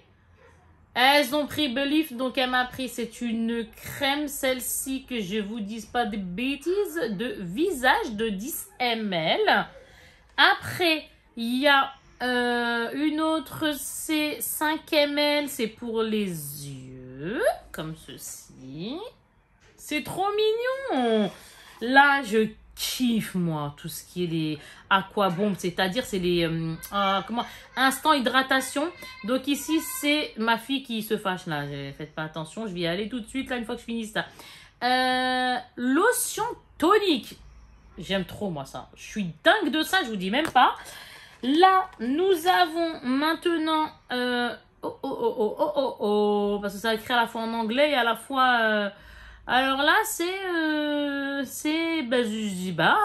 Elles ont pris Belif, donc elle m'a pris, c'est une crème, celle-ci que je vous dise pas de bêtises, de visage de 10 ml. Après, il y a une autre, c'est 5 ml, c'est pour les yeux, comme ceci. C'est trop mignon. Là, je kiffe moi tout ce qui est les aquabombes, c'est-à-dire c'est les instant hydratation. Donc ici c'est ma fille qui se fâche là, faites pas attention, je vais y aller tout de suite là une fois que je finis ça. Lotion tonique, j'aime trop moi ça, je suis dingue de ça, je vous dis même pas. Là nous avons maintenant parce que ça écrit à la fois en anglais et à la fois alors là, c'est Bazuziba,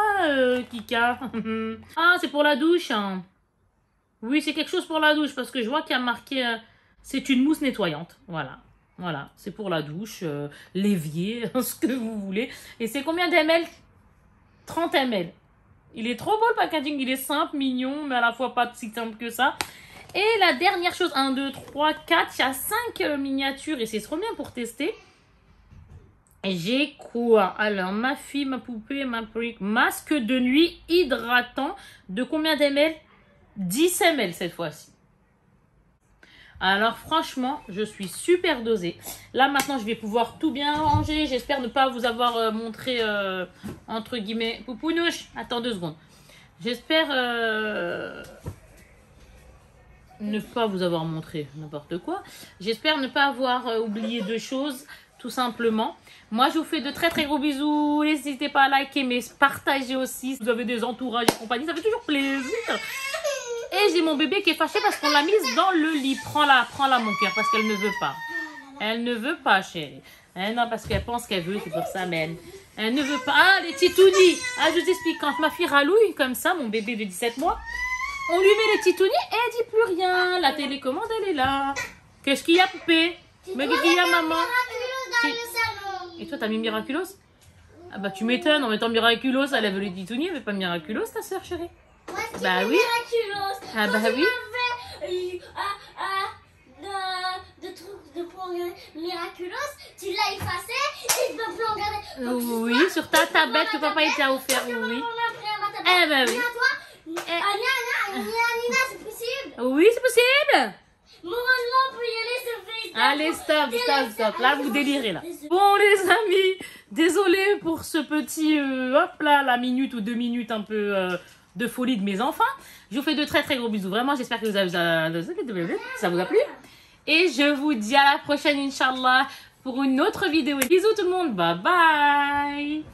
Kika. Ah, c'est pour la douche. Hein. Oui, c'est quelque chose pour la douche parce que je vois qu'il y a marqué, c'est une mousse nettoyante. Voilà, voilà, c'est pour la douche, l'évier, ce que vous voulez. Et c'est combien d'ml? 30 ml. Il est trop beau le packaging, il est simple, mignon, mais à la fois pas si simple que ça. Et la dernière chose, 1, 2, 3, 4, il y a 5 miniatures et c'est trop bien pour tester. J'ai quoi? Alors, ma fille, ma poupée, ma brique, masque de nuit hydratant de combien d'ml? 10 ml cette fois-ci. Alors, franchement, je suis super dosée. Là, maintenant, je vais pouvoir tout bien ranger. J'espère ne pas vous avoir montré, entre guillemets... Poupounouche, attends 2 secondes. J'espère ne pas vous avoir montré n'importe quoi. J'espère ne pas avoir oublié de choses... Tout simplement. Moi, je vous fais de très très gros bisous. N'hésitez pas à liker, mais partager aussi. Si vous avez des entourages et compagnie, ça fait toujours plaisir. Et j'ai mon bébé qui est fâché parce qu'on l'a mise dans le lit. Prends-la mon cœur, parce qu'elle ne veut pas. Elle ne veut pas, chérie. Non, parce qu'elle pense qu'elle veut, c'est pour ça, mais elle ne veut pas. Ah, les titounis. Ah, je t'explique. Quand ma fille ralouille comme ça, mon bébé de 17 mois, on lui met les titounis et elle dit plus rien. La télécommande, elle est là. Qu'est-ce qu'il y a, poupée? Mais qu'est-ce qu'il y a, maman? Et toi, t'as mis Miraculos? Ah bah tu m'étonnes, en mettant Miraculos, elle avait les titounis, mais pas Miraculos, ta soeur chérie? Ouais, bah oui. Miraculos. Ah bah oui. De trucs de programme Miraculos, tu l'as effacé et tu peux plus regarder. Oui, sur ta tablette que papa t'a offert, oui. Eh bah oui. Nina, c'est possible? Oui, c'est possible. Normalement, on peut y aller sur Facebook. Allez, stop. Là, vous délirez, là. Bon, les amis, désolé pour ce petit, hop là, la minute ou 2 minutes un peu de folie de mes enfants. Je vous fais de très, très gros bisous. Vraiment, j'espère que ça vous a plu. Et je vous dis à la prochaine, Inch'Allah, pour une autre vidéo. Bisous tout le monde. Bye bye.